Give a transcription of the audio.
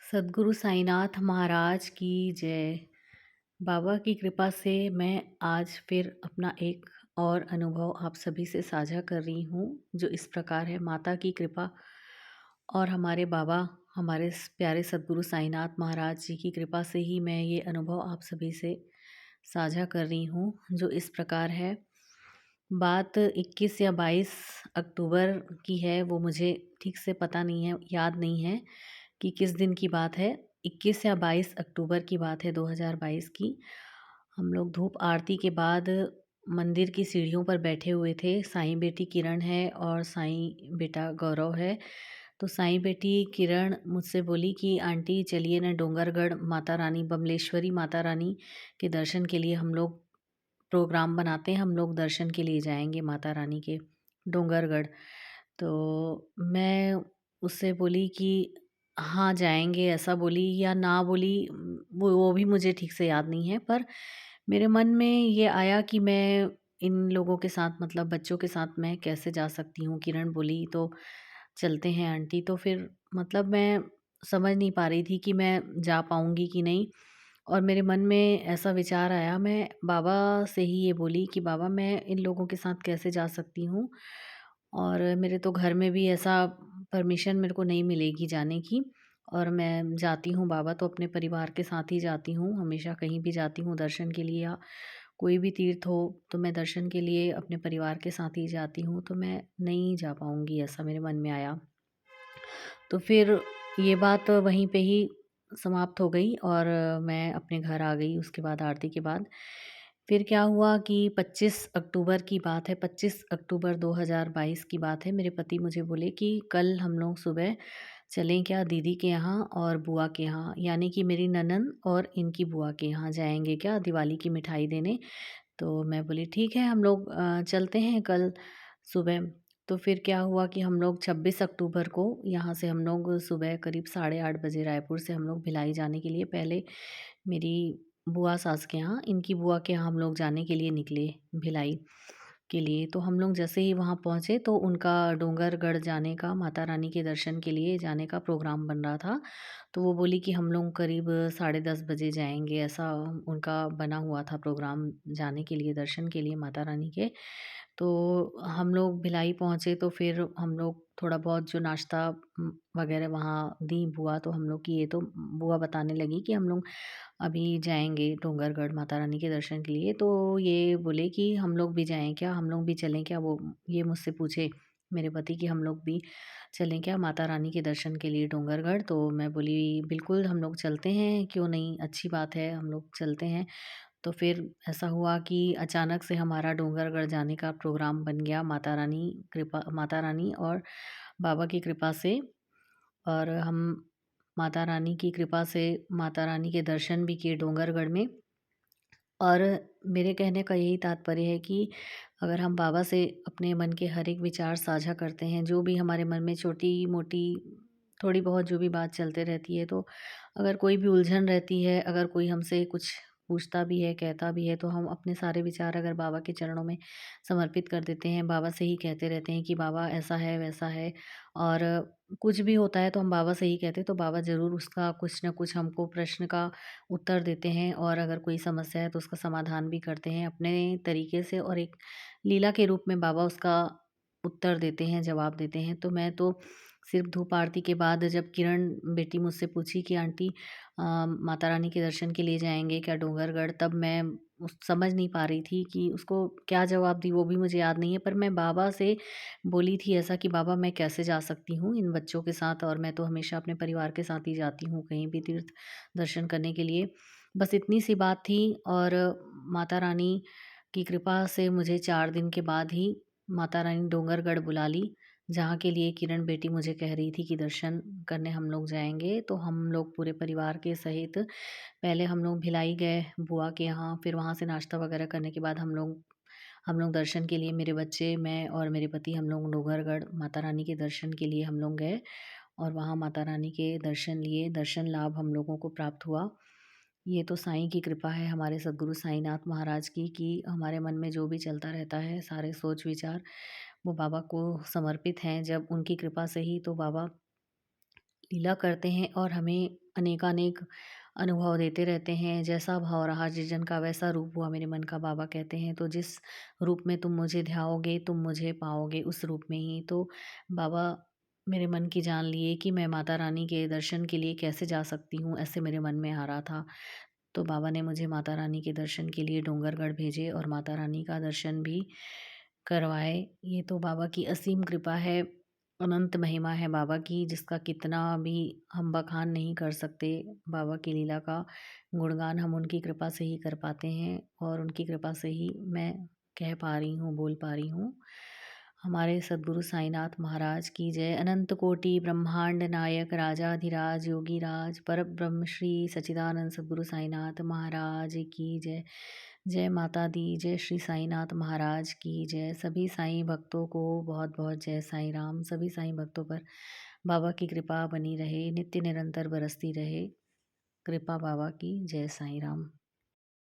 सद्गुरु साईनाथ महाराज की जय। बाबा की कृपा से मैं आज फिर अपना एक और अनुभव आप सभी से साझा कर रही हूँ, जो इस प्रकार है। माता की कृपा और हमारे बाबा, हमारे प्यारे सद्गुरु साईनाथ महाराज जी की कृपा से ही मैं ये अनुभव आप सभी से साझा कर रही हूँ, जो इस प्रकार है। बात 21 या 22 अक्टूबर की है, वो मुझे ठीक से पता नहीं है, याद नहीं है कि किस दिन की बात है। 21 या 22 अक्टूबर की बात है 2022 की। हम लोग धूप आरती के बाद मंदिर की सीढ़ियों पर बैठे हुए थे। साईं बेटी किरण है और साईं बेटा गौरव है। तो साईं बेटी किरण मुझसे बोली कि आंटी चलिए ना, डोंगरगढ़ माता रानी, बमलेश्वरी माता रानी के दर्शन के लिए हम लोग प्रोग्राम बनाते हैं। हम लोग दर्शन के लिए जाएंगे माता रानी के, डोंगरगढ़। तो मैं उससे बोली कि हाँ जाएंगे, ऐसा बोली या ना बोली, वो भी मुझे ठीक से याद नहीं है। पर मेरे मन में ये आया कि मैं इन लोगों के साथ, मतलब बच्चों के साथ मैं कैसे जा सकती हूँ। किरण बोली तो चलते हैं आंटी। तो फिर मतलब मैं समझ नहीं पा रही थी कि मैं जा पाऊँगी कि नहीं। और मेरे मन में ऐसा विचार आया, मैं बाबा से ही ये बोली कि बाबा मैं इन लोगों के साथ कैसे जा सकती हूँ, और मेरे तो घर में भी ऐसा परमिशन मेरे को नहीं मिलेगी जाने की। और मैं जाती हूँ बाबा तो अपने परिवार के साथ ही जाती हूँ, हमेशा कहीं भी जाती हूँ दर्शन के लिए, या कोई भी तीर्थ हो तो मैं दर्शन के लिए अपने परिवार के साथ ही जाती हूँ। तो मैं नहीं जा पाऊँगी, ऐसा मेरे मन में आया। तो फिर ये बात वहीं पे ही समाप्त हो गई और मैं अपने घर आ गई उसके बाद, आरती के बाद। फिर क्या हुआ कि 25 अक्टूबर की बात है, 25 अक्टूबर 2022 की बात है। मेरे पति मुझे बोले कि कल हम लोग सुबह चलें क्या दीदी के यहाँ और बुआ के यहाँ, यानी कि मेरी ननद और इनकी बुआ के यहाँ जाएंगे क्या दिवाली की मिठाई देने। तो मैं बोली ठीक है, हम लोग चलते हैं कल सुबह। तो फिर क्या हुआ कि हम लोग 26 अक्टूबर को यहाँ से हम लोग सुबह करीब 8:30 बजे रायपुर से हम लोग भिलाई जाने के लिए, पहले मेरी बुआ सास के यहाँ, इनकी बुआ के यहाँ हम लोग जाने के लिए निकले भिलाई के लिए। तो हम लोग जैसे ही वहाँ पहुँचे तो उनका डोंगरगढ़ जाने का, माता रानी के दर्शन के लिए जाने का प्रोग्राम बन रहा था। तो वो बोली कि हम लोग करीब 10:30 बजे जाएंगे, ऐसा उनका बना हुआ था प्रोग्राम जाने के लिए, दर्शन के लिए माता रानी के। तो हम लोग भिलाई पहुँचे तो फिर हम लोग थोड़ा बहुत जो नाश्ता वगैरह वहाँ दी बुआ, तो हम लोग की ये तो बुआ बताने लगी कि हम लोग अभी जाएंगे डोंगरगढ़ माता रानी के दर्शन के लिए। तो ये बोले कि हम लोग भी जाएं क्या, हम लोग भी चलें क्या, वो ये मुझसे पूछे मेरे पति कि हम लोग भी चलें क्या माता रानी के दर्शन के लिए डोंगरगढ़। तो मैं बोली बिल्कुल हम लोग चलते हैं, क्यों नहीं, अच्छी बात है, हम लोग चलते हैं। तो फिर ऐसा हुआ कि अचानक से हमारा डोंगरगढ़ जाने का प्रोग्राम बन गया, माता रानी और बाबा की कृपा से। और हम माता रानी की कृपा से माता रानी के दर्शन भी किए डोंगरगढ़ में। और मेरे कहने का यही तात्पर्य है कि अगर हम बाबा से अपने मन के हर एक विचार साझा करते हैं, जो भी हमारे मन में छोटी-मोटी, थोड़ी बहुत जो भी बात चलते रहती है, तो अगर कोई भी उलझन रहती है, अगर कोई हमसे कुछ पूछता भी है, कहता भी है, तो हम अपने सारे विचार अगर बाबा के चरणों में समर्पित कर देते हैं, बाबा से ही कहते रहते हैं कि बाबा ऐसा है, वैसा है। और कुछ भी होता है तो हम बाबा से ही कहते हैं, तो बाबा ज़रूर उसका कुछ न कुछ हमको प्रश्न का उत्तर देते हैं, और अगर कोई समस्या है तो उसका समाधान भी करते हैं अपने तरीके से, और एक लीला के रूप में बाबा उसका उत्तर देते हैं, जवाब देते हैं। तो मैं तो सिर्फ धूप आरती के बाद जब किरण बेटी मुझसे पूछी कि आंटी माता रानी के दर्शन के लिए जाएंगे क्या डोंगरगढ़, तब मैं समझ नहीं पा रही थी कि उसको क्या जवाब दी, वो भी मुझे याद नहीं है। पर मैं बाबा से बोली थी ऐसा कि बाबा मैं कैसे जा सकती हूँ इन बच्चों के साथ, और मैं तो हमेशा अपने परिवार के साथ ही जाती हूँ कहीं भी तीर्थ दर्शन करने के लिए। बस इतनी सी बात थी। और माता रानी की कृपा से मुझे 4 दिन के बाद ही माता रानी डोंगरगढ़ बुला ली, जहाँ के लिए किरण बेटी मुझे कह रही थी कि दर्शन करने हम लोग जाएँगे। तो हम लोग पूरे परिवार के सहित पहले हम लोग भिलाई गए बुआ के यहाँ, फिर वहाँ से नाश्ता वगैरह करने के बाद हम लोग दर्शन के लिए, मेरे बच्चे, मैं और मेरे पति, हम लोग डोंगरगढ़ माता रानी के दर्शन के लिए हम लोग गए। और वहाँ माता रानी के दर्शन लिए, दर्शन लाभ हम लोगों को प्राप्त हुआ। ये तो साईं की कृपा है, हमारे सद्गुरु साईंनाथ महाराज की, कि हमारे मन में जो भी चलता रहता है, सारे सोच विचार वो बाबा को समर्पित हैं। जब उनकी कृपा से ही तो बाबा लीला करते हैं और हमें अनेकानेक अनुभव देते रहते हैं। जैसा भाव रहा जिस जन का वैसा रूप हुआ मेरे मन का, बाबा कहते हैं। तो जिस रूप में तुम मुझे ध्याओगे तुम मुझे पाओगे उस रूप में ही। तो बाबा मेरे मन की जान लिए कि मैं माता रानी के दर्शन के लिए कैसे जा सकती हूँ, ऐसे मेरे मन में आ रहा था। तो बाबा ने मुझे माता रानी के दर्शन के लिए डोंगरगढ़ भेजे और माता रानी का दर्शन भी करवाए। ये तो बाबा की असीम कृपा है, अनंत महिमा है बाबा की, जिसका कितना भी हम बखान नहीं कर सकते। बाबा की लीला का गुणगान हम उनकी कृपा से ही कर पाते हैं और उनकी कृपा से ही मैं कह पा रही हूँ, बोल पा रही हूँ। हमारे सद्गुरु साईनाथ महाराज की जय। अनंत कोटि ब्रह्मांड नायक राजाधिराज योगीराज परब्रह्म श्री सच्चिदानंद सद्गुरु साईनाथ महाराज की जय। जय माता दी, जय श्री साईनाथ महाराज की जय। सभी साईं भक्तों को बहुत बहुत जय साईं राम। सभी साईं भक्तों पर बाबा की कृपा बनी रहे, नित्य निरंतर बरसती रहे। कृपा बाबा की। जय साईं राम।